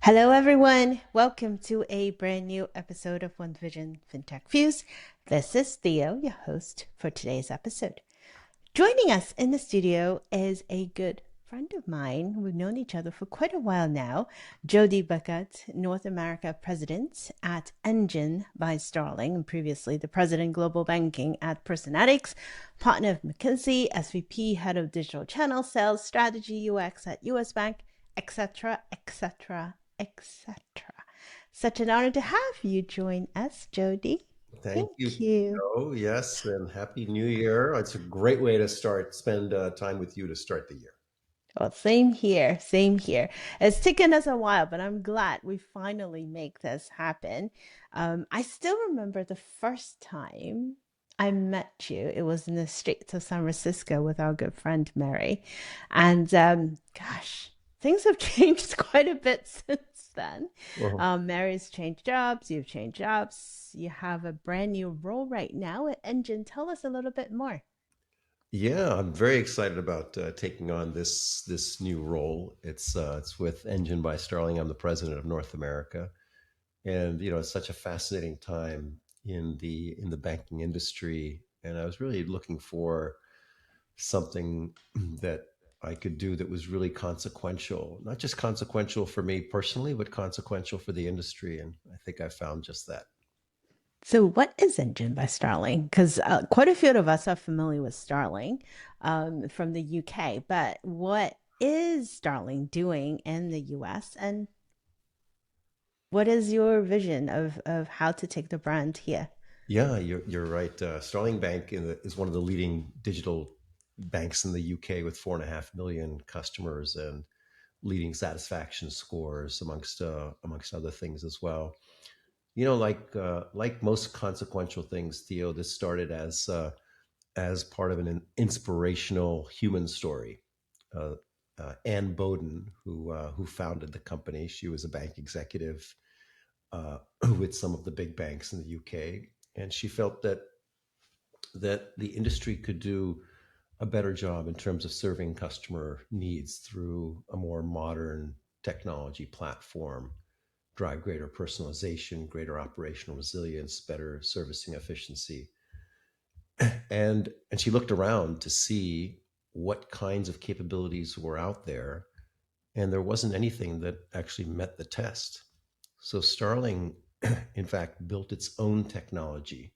Hello, everyone. Welcome to a brand new episode of One Vision FinTech Fuse. This is Theo, your host for today's episode. Joining us in the studio is a good friend of mine. We've known each other for quite a while now. Jody Bhagat, North America President at Engine by Starling, and previously the President Global Banking at Personetics, partner of McKinsey, SVP, Head of Digital Channel Sales, Strategy UX at US Bank, etc., etc., etc. Such an honor to have you join us, Jody. Thank Thank you. you. Oh, yes, and Happy New Year. It's a great way to spend time with you to start the year. Well, same here, same here. It's taken us a while, but I'm glad we finally make this happen. I still remember the first time I met you. It was in the streets of San Francisco with our good friend Mary. And gosh, things have changed quite a bit since then. Well, Mary's changed jobs, you've changed jobs, you have a brand new role right now at Engine. Tell us a little bit more. yeah, I'm very excited about taking on this new role. It's with Engine by Starling. I'm the president of North America, and it's such a fascinating time in the banking industry. And I was really looking for something that I could do that was really consequential, not just consequential for me personally, but consequential for the industry. And I think I found just that. So, what is Engine by Starling? Because quite a few of us are familiar with Starling from the UK, but what is Starling doing in the US, and what is your vision of how to take the brand here? Yeah, you're right. Starling Bank is one of the leading digital banks in the UK with 4.5 million customers and leading satisfaction scores amongst other things as well. Like most consequential things, Theo, this started as part of an inspirational human story. Uh, Anne Boden, who founded the company, she was a bank executive uh, with some of the big banks in the UK, and she felt that the industry could do a better job in terms of serving customer needs through a more modern technology platform, drive greater personalization, greater operational resilience, better servicing efficiency. And she looked around to see what kinds of capabilities were out there, and there wasn't anything that actually met the test. So Starling, in fact, built its own technology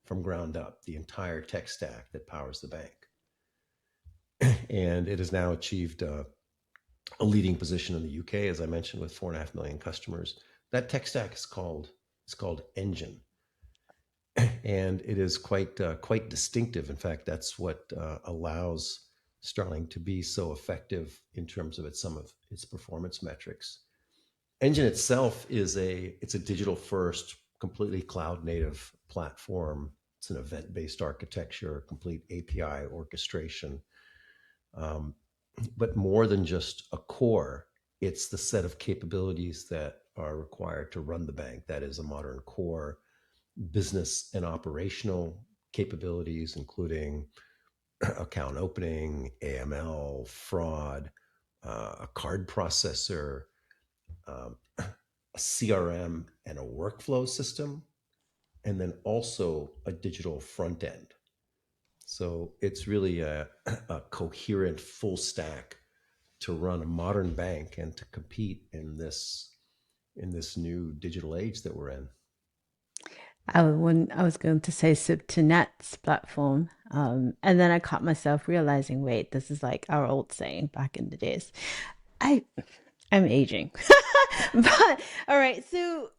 from ground up, the entire tech stack that powers the bank. And it has now achieved a leading position in the UK, as I mentioned, with 4.5 million customers. That tech stack is called Engine, and it is quite distinctive. In fact, that's what allows Starling to be so effective in terms of some of its performance metrics. Engine itself it's a digital first, completely cloud native platform. It's an event based architecture, complete API orchestration. Um, but more than just a core, it's the set of capabilities that are required to run the bank. That is a modern core, business and operational capabilities, including account opening, AML, fraud, a card processor, a CRM, and a workflow system, and then also a digital front end. So it's really a coherent full stack to run a modern bank and to compete in this new digital age that we're in. I was going to say soup to nuts platform. And then I caught myself realizing, wait, this is like our old saying back in the days. I I'm aging. But all right, so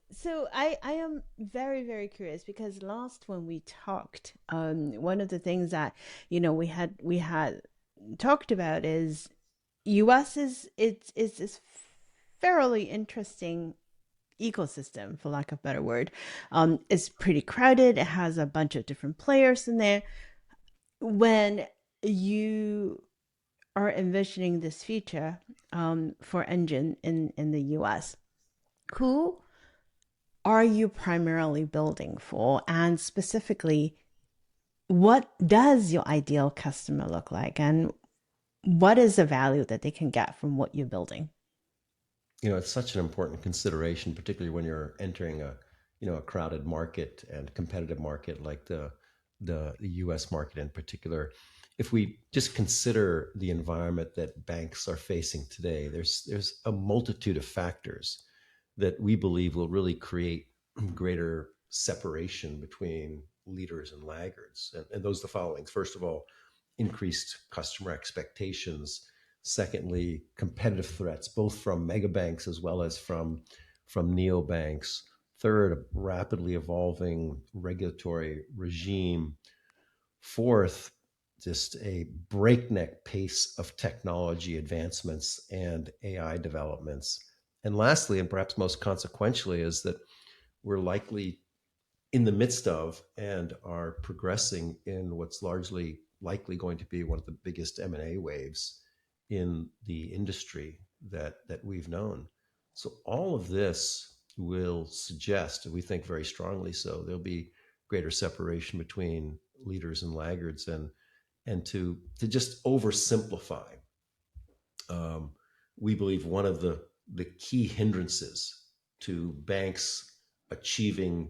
I am very, very curious because last when we talked, one of the things that, we had talked about is US is this fairly interesting ecosystem, for lack of a better word. It's pretty crowded. It has a bunch of different players in there. When you are envisioning this future for Engine in the US, who are you primarily building for? And specifically, what does your ideal customer look like? And what is the value that they can get from what you're building? It's such an important consideration, particularly when you're entering a crowded market and competitive market like the U.S. market in particular. If we just consider the environment that banks are facing today, there's a multitude of factors that we believe will really create greater separation between leaders and laggards. And those are the following. First of all, increased customer expectations. Secondly, competitive threats, both from mega banks as well as from neobanks. Third, a rapidly evolving regulatory regime. Fourth, just a breakneck pace of technology advancements and AI developments. And lastly, and perhaps most consequentially, is that we're likely in the midst of and are progressing in what's largely likely going to be one of the biggest M&A waves in the industry that we've known. So all of this will suggest, and we think very strongly so, there'll be greater separation between leaders and laggards, and to just oversimplify, um, we believe one of the key hindrances to banks achieving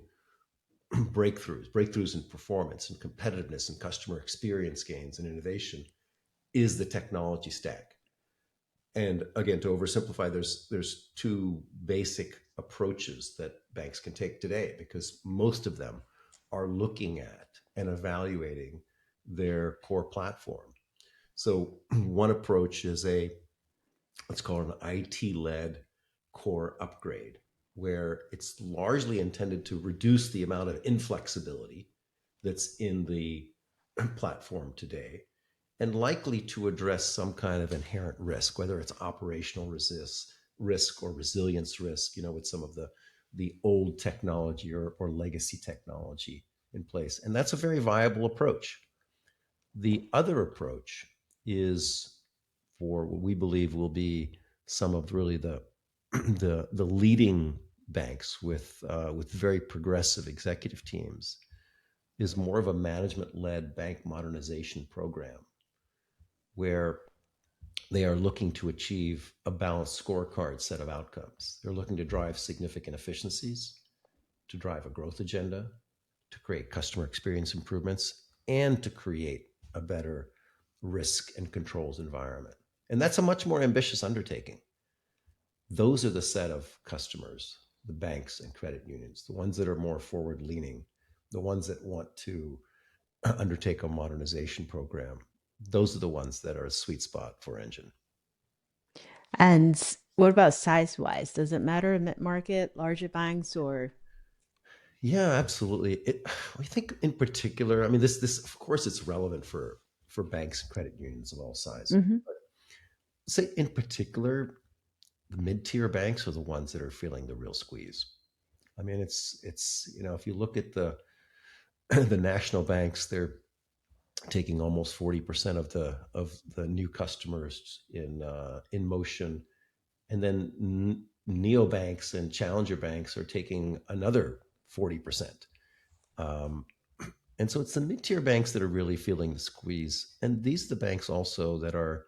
breakthroughs in performance and competitiveness and customer experience gains and innovation is the technology stack. And again, to oversimplify, there's two basic approaches that banks can take today, because most of them are looking at and evaluating their core platform. So one approach is a, let's call it an IT led core upgrade, where it's largely intended to reduce the amount of inflexibility that's in the platform today, and likely to address some kind of inherent risk, whether it's operational risk or resilience risk, with some of the old technology or legacy technology in place. And that's a very viable approach. The other approach is for what we believe will be some of really the leading banks with very progressive executive teams, is more of a management led bank modernization program, where they are looking to achieve a balanced scorecard set of outcomes. They're looking to drive significant efficiencies, to drive a growth agenda, to create customer experience improvements, and to create a better risk and controls environment. And that's a much more ambitious undertaking. Those are the set of customers, the banks and credit unions, the ones that are more forward leaning, the ones that want to undertake a modernization program. Those are the ones that are a sweet spot for Engine. And what about size wise? Does it matter mid market, larger banks, or? Yeah, absolutely. I think in particular, I mean, this of course it's relevant for banks and credit unions of all size. Mhm. Say in particular, the mid-tier banks are the ones that are feeling the real squeeze. I mean, it's if you look at the the national banks, they're taking almost 40% of the new customers in motion, and then neobanks and challenger banks are taking another 40%. Um, and so it's the mid-tier banks that are really feeling the squeeze, and these are the banks also that are,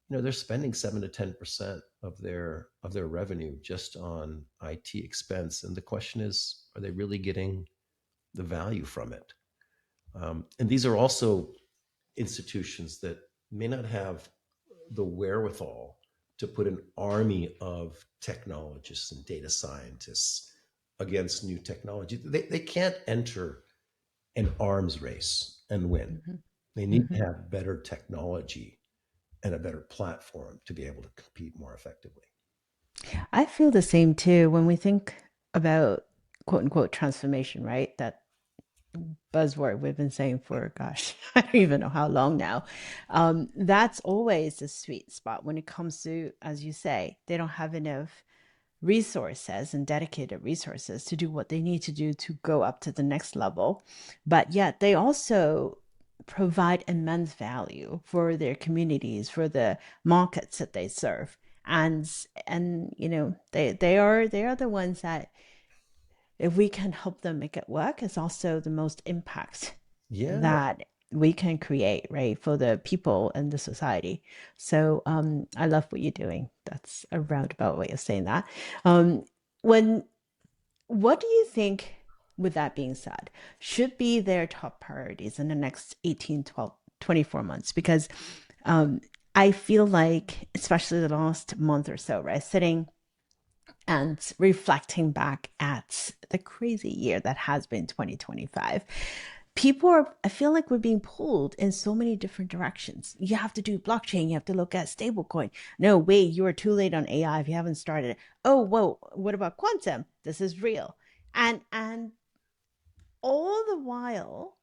they're spending 7 to 10% of their revenue just on IT expense, and the question is, are they really getting the value from it? And these are also institutions that may not have the wherewithal to put an army of technologists and data scientists against new technology. They can't enter an arms race and win. Mhm. They need to Mhm. have better technology and a better platform to be able to compete more effectively. I feel the same too when we think about quote unquote transformation, right? That buzzword we've been saying for, gosh, I don't even know how long now. That's always the sweet spot when it comes to, as you say, they don't have enough resources and dedicated resources to do what they need to do to go up to the next level. But yet they also provide immense value for their communities, for the markets that they serve. And they are the ones that, if we can help them make it work, is also the most impact Yeah, that. we can create, right, for the people and the society. So I love what you're doing. That's a roundabout way of saying that. Um, when what do you think, with that being said, should be their top priorities in the next 18, 12, 24 months? Because um, I feel like, especially the last month or so, right, sitting and reflecting back at the crazy year that has been 2025, people are, I feel like we're being pulled in so many different directions. You have to do blockchain, you have to look at stablecoin. No, wait, you are too late on AI if you haven't started it. Oh, whoa, what about quantum? This is real. And all the while,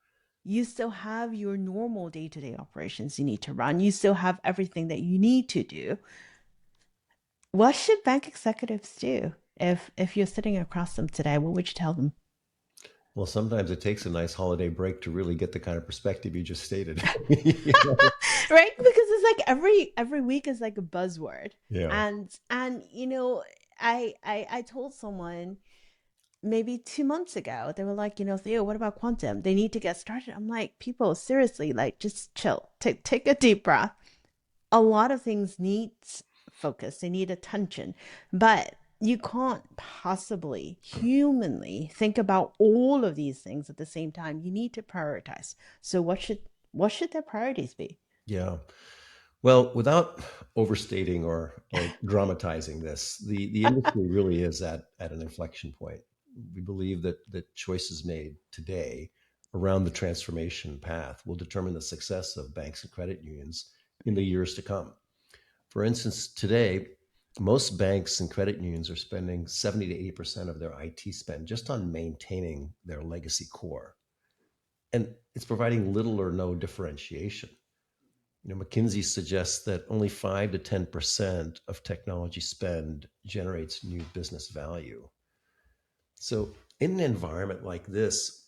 you still have your normal day-to-day operations you need to run. You still have everything that you need to do. What should bank executives do? If you're sitting across them today, what would you tell them? Well, sometimes it takes a nice holiday break to really get the kind of perspective you just stated. You know? Right? Because it's like every week is like a buzzword. Yeah. And I told someone maybe 2 months ago, they were like, Theo, what about quantum? They need to get started. I'm like, people, seriously, like, just chill. Take a deep breath. A lot of things need focus, they need attention, but you can't possibly humanly think about all of these things at the same time. You need to prioritize. So what should their priorities be? Yeah. Well, without overstating or dramatizing this, the industry really is at an inflection point. We believe that the choices made today around the transformation path will determine the success of banks and credit unions in the years to come. For instance, today, most banks and credit unions are spending 70 to 80% of their IT spend just on maintaining their legacy core. And it's providing little or no differentiation. McKinsey suggests that only 5 to 10% of technology spend generates new business value. So, in an environment like this,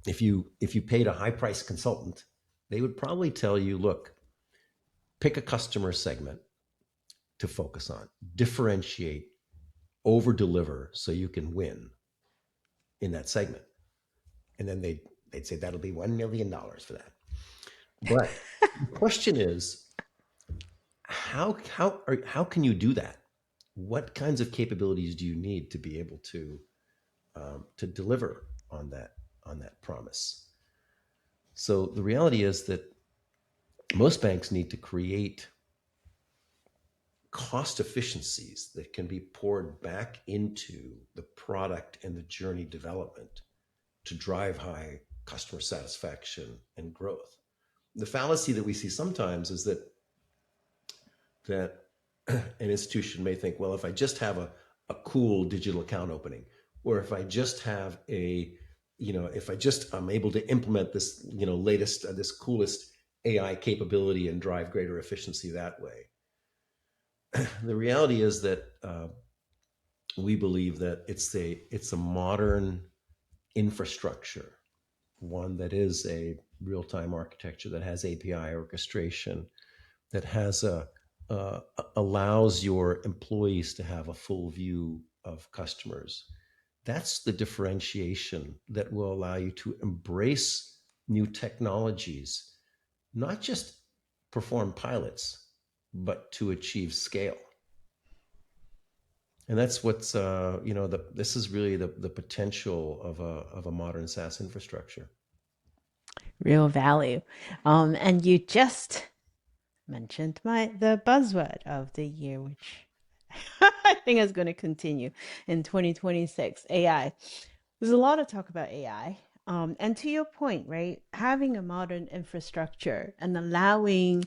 if you paid a high price consultant, they would probably tell you, look, pick a customer segment to focus on, differentiate, over deliver so you can win in that segment. And then they'd say that'll be $1 million for that. But the question is, how can you do that? What kinds of capabilities do you need to be able to deliver on that promise? So the reality is that most banks need to create cost efficiencies that can be poured back into the product and the journey development to drive high customer satisfaction and growth. The fallacy that we see sometimes is that an institution may think, well, if I just have a cool digital account opening, or if I just have if I just I'm able to implement this, latest, this coolest AI capability and drive greater efficiency that way. The reality is that we believe that it's a modern infrastructure, one that is a real-time architecture that has API orchestration, that has allows your employees to have a full view of customers. That's the differentiation that will allow you to embrace new technologies, not just perform pilots, but to achieve scale. And that's what's this is really the potential of a modern SaaS infrastructure. Real value. And you just mentioned the buzzword of the year, which I think is going to continue in 2026, AI. There's a lot of talk about AI. And to your point, right, having a modern infrastructure and allowing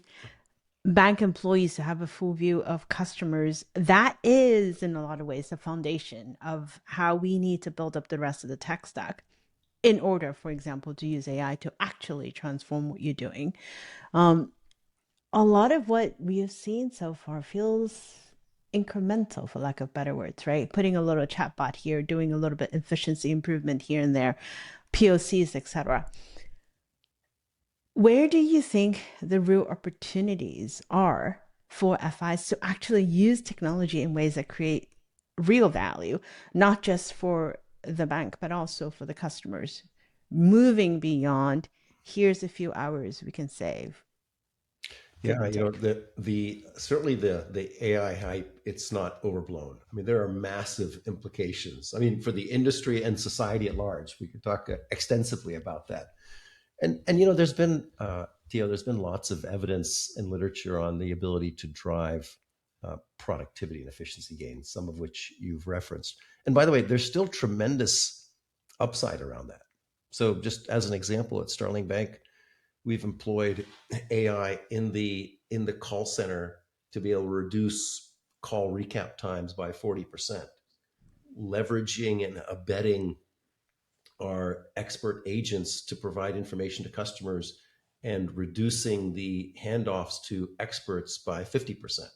bank employees to have a full view of customers, that is in a lot of ways the foundation of how we need to build up the rest of the tech stack in order, for example, to use AI to actually transform what you're doing. Um, a lot of what we have seen so far feels incremental, for lack of better words, right? Putting a little chatbot here, doing a little bit efficiency improvement here and there, POCs, etc. Where do you think the real opportunities are for FIs to actually use technology in ways that create real value, not just for the bank, but also for the customers, moving beyond here's a few hours we can save, give Yeah, and take. the certainly the AI hype, it's not overblown. I mean, there are massive implications. I mean, for the industry and society at large. We could talk extensively about that. And there's been Theo, there's been lots of evidence and literature on the ability to drive productivity and efficiency gains, some of which you've referenced. And by the way, there's still tremendous upside around that. So, just as an example, at Starling Bank, we've employed AI in the call center to be able to reduce call recap times by 40%, leveraging and abetting our expert agents to provide information to customers and reducing the handoffs to experts by 50%.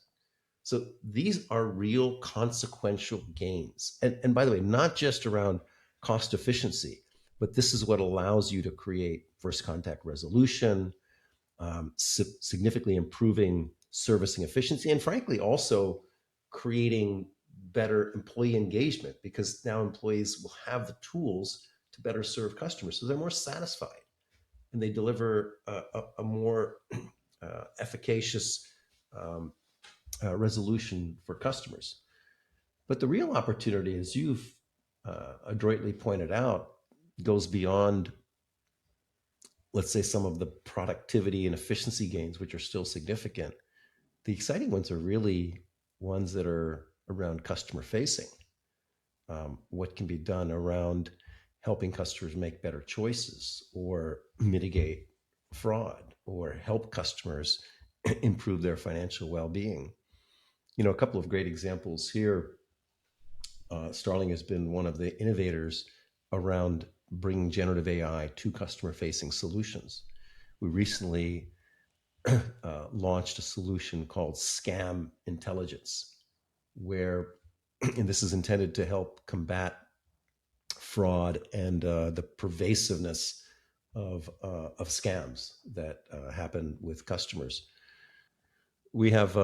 So these are real consequential gains. And by the way, not just around cost efficiency, but this is what allows you to create first contact resolution, significantly improving servicing efficiency, and frankly, also creating better employee engagement because now employees will have the tools to better serve customers. So they're more satisfied and they deliver a more efficacious um, resolution for customers. But the real opportunity, as you've adroitly pointed out, goes beyond, let's say, some of the productivity and efficiency gains, which are still significant. The exciting ones are really ones that are around customer facing. What can be done around helping customers make better choices or mitigate fraud or help customers improve their financial well-being. A couple of great examples here. Starling has been one of the innovators around bringing generative AI to customer facing solutions. We recently launched a solution called Scam Intelligence, where, and this is intended to help combat fraud and the pervasiveness of scams that happen with customers. We have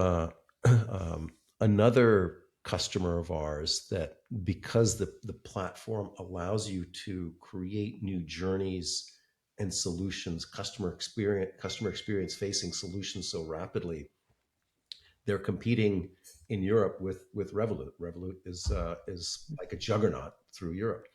another customer of ours that, because the platform allows you to create new journeys and solutions, customer experience facing solutions so rapidly, they're competing in Europe with Revolut. Revolut is like a juggernaut through Europe.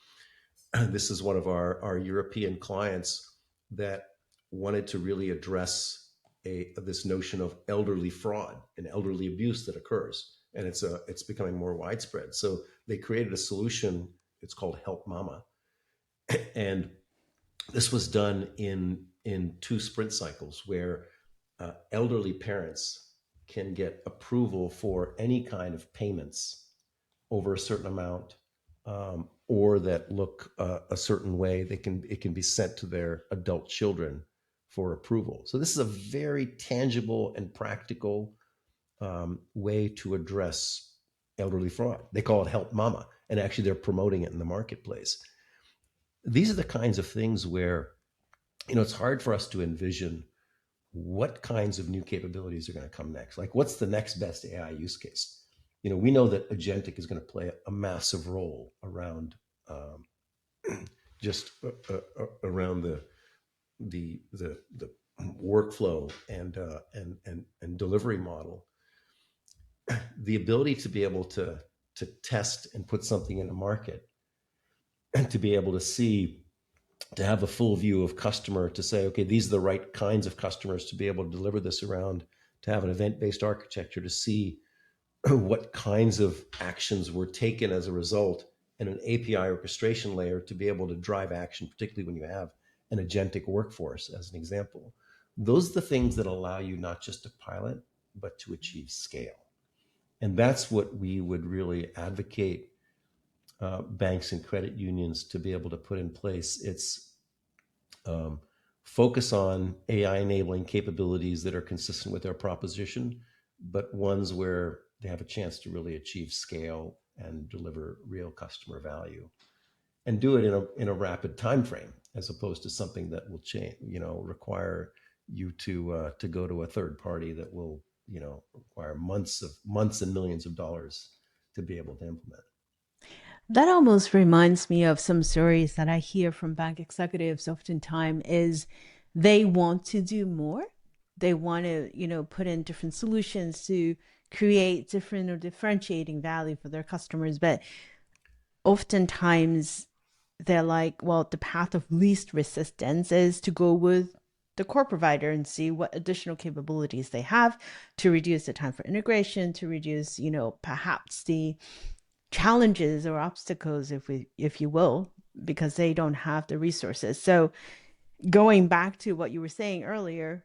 This is one of our European clients that wanted to really address this notion of elderly fraud and elderly abuse that occurs, and it's becoming more widespread. So they created a solution. It's called Help Mama, and this was done in two sprint cycles where elderly parents can get approval for any kind of payments over a certain amount, or that look a certain way. It can be sent to their adult children for approval. So this is a very tangible and practical way to address elderly fraud. They call it Help Mama, and actually they're promoting it in the marketplace. These are the kinds of things where it's hard for us to envision what kinds of new capabilities are going to come next. Like, what's the next best AI use case? We know that agentic is going to play a massive role around just around the workflow and delivery model. The ability to be able to test and put something in the market, and to be able to see, to have a full view of customer, to say, okay, these are the right kinds of customers to be able to deliver this around, to have an event-based architecture, to see what kinds of actions were taken as a result, and an API orchestration layer to be able to drive action, particularly when you have an agentic workforce, as an example. Those are the things that allow you not just to pilot, but to achieve scale. And that's what we would really advocate banks and credit unions to be able to put in place. It's um, focus on AI enabling capabilities that are consistent with our proposition, but ones where they have a chance to really achieve scale and deliver real customer value, and do it in a rapid time frame, as opposed to something that will change, require you to go to a third party that will, require months and millions of dollars to be able to implement. That almost reminds me of some stories that I hear from bank executives oftentimes is they want to do more. They want to, put in different solutions to create different or differentiating value for their customers. But oftentimes they're like, well, the path of least resistance is to go with the core provider and see what additional capabilities they have to reduce the time for integration, to reduce, perhaps the challenges or obstacles, if you will, because they don't have the resources. So going back to what you were saying earlier,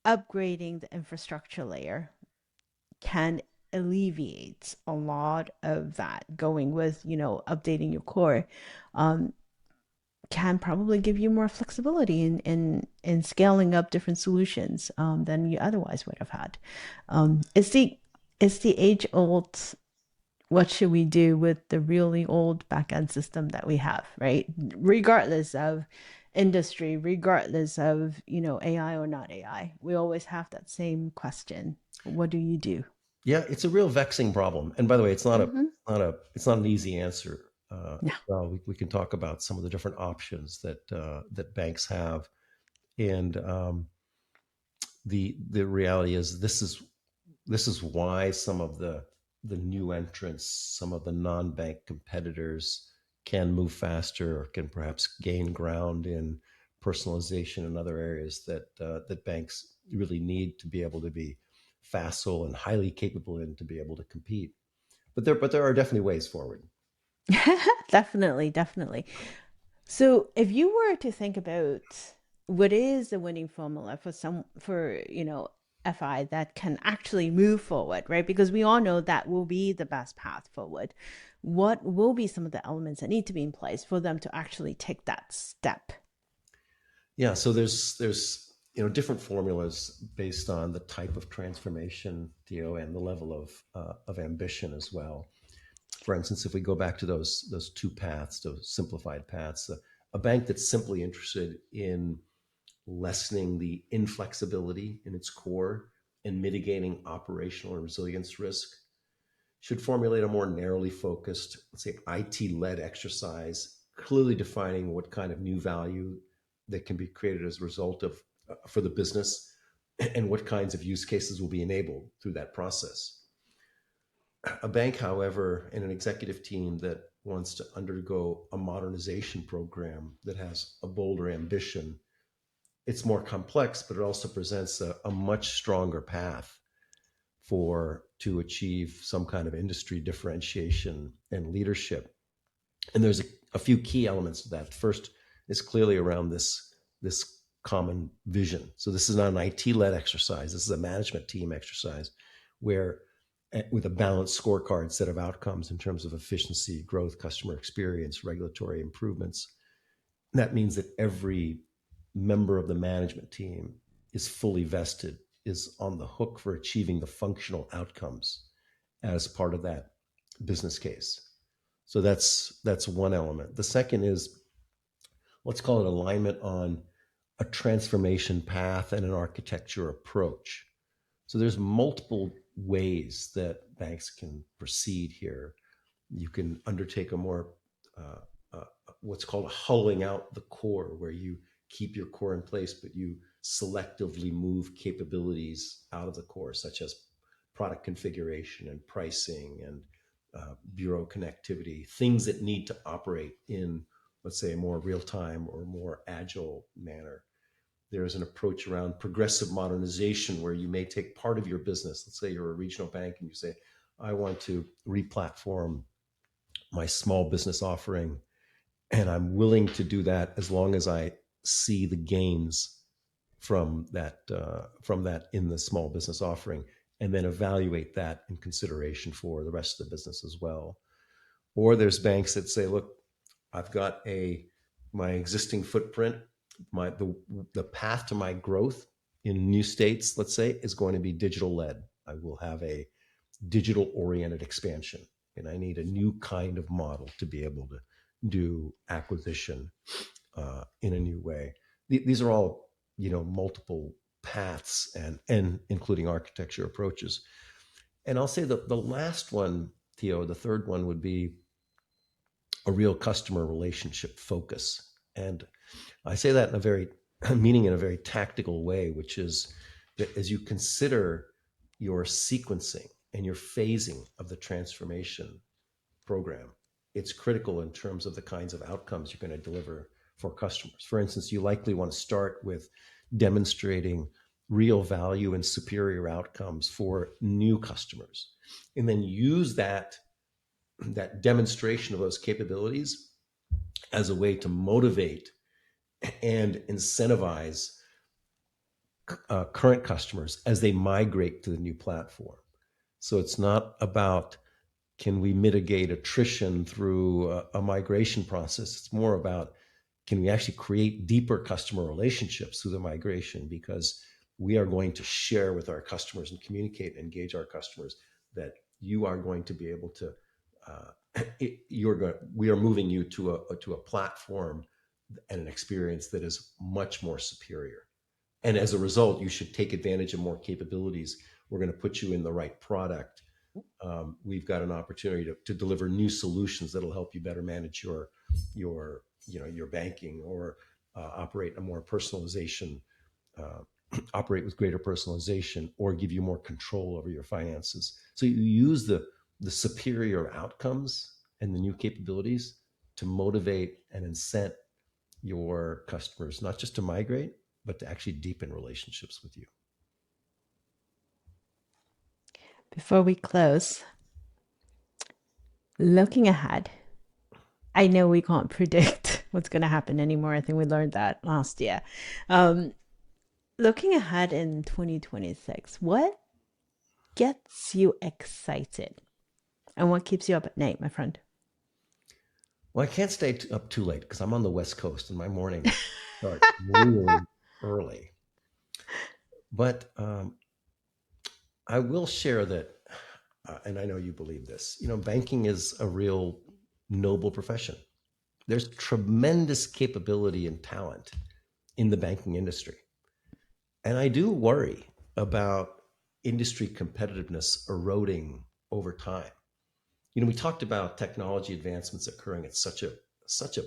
upgrading the infrastructure layer can alleviate a lot of that. Going with, updating your core can probably give you more flexibility in scaling up different solutions than you otherwise would have had. It's the age old, what should we do with the really old backend system that we have, right? Regardless of industry, regardless of, AI or not AI, we always have that same question. What do you do? Yeah, it's a real vexing problem. And by the way, Mm-hmm. it's not an easy answer. No. As well, we can talk about some of the different options that banks have, and the reality is this is why some of the new entrants, some of the non-bank competitors can move faster or can perhaps gain ground in personalization and other areas that banks really need to be able to be facile and highly capable in to be able to compete. But there are definitely ways forward. Definitely, definitely. So if you were to think about what is the winning formula for FI that can actually move forward, right? Because we all know that will be the best path forward. What will be some of the elements that need to be in place for them to actually take that step? Yeah, so there's different formulas based on the type of transformation, and the level of ambition as well. For instance, if we go back to those two paths, those simplified paths, a bank that's simply interested in lessening the inflexibility in its core and mitigating operational and resilience risk should formulate a more narrowly focused, let's say, IT led exercise, clearly defining what kind of new value that can be created as a result of for the business and what kinds of use cases will be enabled through that process. A bank, however, and an executive team that wants to undergo a modernization program that has a bolder ambition, it's more complex, but it also presents a much stronger path for to achieve some kind of industry differentiation and leadership. And there's a few key elements to that. First is clearly around this common vision. So this is not an IT led exercise. This is a management team exercise where with a balanced scorecard set of outcomes in terms of efficiency, growth, customer experience, regulatory improvements. And that means that every member of the management team is fully vested, is on the hook for achieving the functional outcomes as part of that business case. So that's one element. The second is, let's call it alignment on a transformation path and an architecture approach. So there's multiple ways that banks can proceed here. You can undertake a more what's called hulling out the core, where you keep your core in place, but you selectively move capabilities out of the core, such as product configuration and pricing and bureau connectivity, things that need to operate in, let's say, a more real time or more agile manner. There's an approach around progressive modernization where you may take part of your business. Let's say you're a regional bank and you say, I want to replatform my small business offering, and I'm willing to do that as long as I see the gains from that in the small business offering, and then evaluate that in consideration for the rest of the business as well. Or there's banks that say, look, I've got a my existing footprint, the path to my growth in new states, let's say, is going to be digital led. I will have a digital oriented expansion, and I need a new kind of model to be able to do acquisition in a new way. These are all multiple paths and including architecture approaches. And I'll say that the last one, Theo, the third one would be a real customer relationship focus. And I say that in a very meaning in a very tactical way, which is that as you consider your sequencing and your phasing of the transformation program, it's critical in terms of the kinds of outcomes you're going to deliver for customers. For instance, you likely want to start with demonstrating real value and superior outcomes for new customers, and then use that demonstration of those capabilities as a way to motivate and incentivize current customers as they migrate to the new platform. So it's not about can we mitigate attrition through a migration process. It's more about can we actually create deeper customer relationships through the migration, because we are going to share with our customers and communicate and engage our customers that you are going to be able to we are moving you to a platform and an experience that is much more superior. And as a result, you should take advantage of more capabilities. We're going to put you in the right product. We've got an opportunity to deliver new solutions that'll help you better manage your banking, or operate a more personalization, uh, operate with greater personalization, or give you more control over your finances. So you use the superior outcomes and the new capabilities to motivate and incent your customers, not just to migrate, but to actually deepen relationships with you. Before we close, looking ahead, I know we can't predict what's going to happen anymore. I think we learned that last year. Um, Looking ahead in 2026, what gets you excited and what keeps you up at night, my friend? Well, I can't stay up too late because I'm on the West Coast and my mornings start really early. But I will share that, and I know you believe this. Banking is a real noble profession. There's tremendous capability and talent in the banking industry, and I do worry about industry competitiveness eroding over time. We talked about technology advancements occurring at such a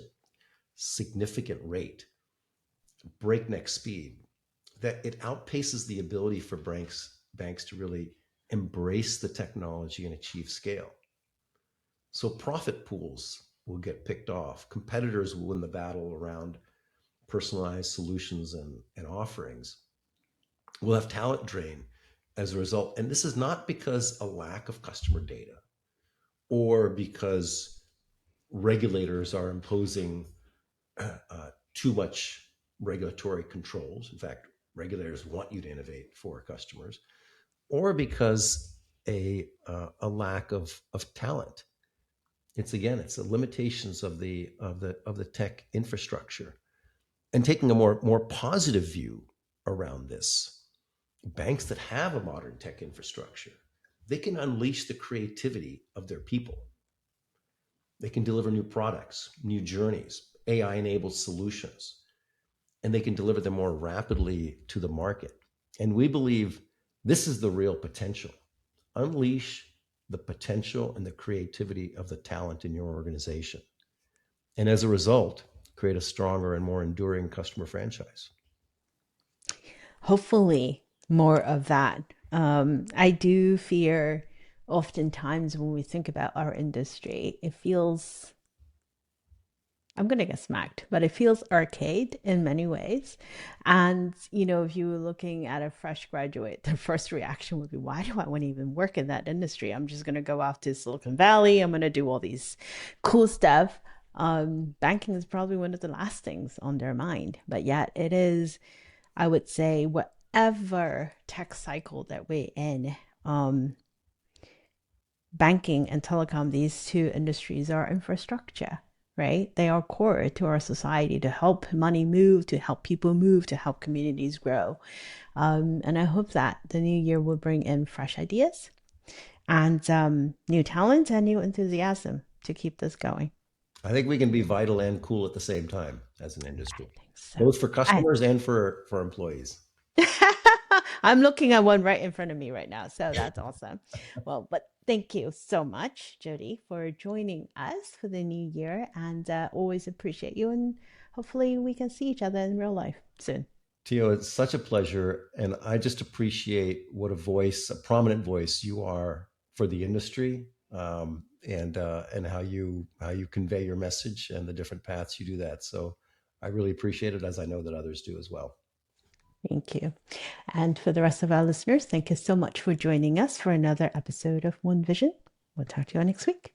significant rate, breakneck speed, that it outpaces the ability for banks to really embrace the technology and achieve scale. So profit pools will get picked off. Competitors will win the battle around personalized solutions and offerings. We'll have talent drain as a result. And this is not because a lack of customer data, or because regulators are imposing too much regulatory controls. In fact, regulators want you to innovate for customers, or because a lack of talent. It's the limitations of the tech infrastructure. And taking a more positive view around this, banks that have a modern tech infrastructure, they can unleash the creativity of their people. They can deliver new products, new journeys, AI enabled solutions, and they can deliver them more rapidly to the market. And we believe this is the real potential. Unleash the potential and the creativity of the talent in your organization. And as a result, create a stronger and more enduring customer franchise. Hopefully, more of that. I do fear oftentimes when we think about our industry, it feels, I'm going to get smacked, but it feels arcade in many ways. And, if you were looking at a fresh graduate, the first reaction would be, why do I want to even work in that industry? I'm just going to go off to Silicon Valley. I'm going to do all these cool stuff. Banking is probably one of the last things on their mind, but yet it is, I would say, whatever tech cycle that we're in, banking and telecom, these two industries are infrastructure, right? They are core to our society to help money move, to help people move, to help communities grow. And I hope that the new year will bring in fresh ideas and new talent and new enthusiasm to keep this going. I think we can be vital and cool at the same time as an industry, I think so. both for I, customers and for employees. I'm looking at one right in front of me right now. So that's awesome. Well, but thank you so much, Jody, for joining us for the new year. And always appreciate you. And hopefully we can see each other in real life soon. Tio, it's such a pleasure, and I just appreciate what a voice, a prominent voice, you are for the industry, and how you convey your message and the different paths you do that. So, I really appreciate it, as I know that others do as well. Thank you. And for the rest of our listeners, thank you so much for joining us for another episode of One Vision. We'll talk to you all next week.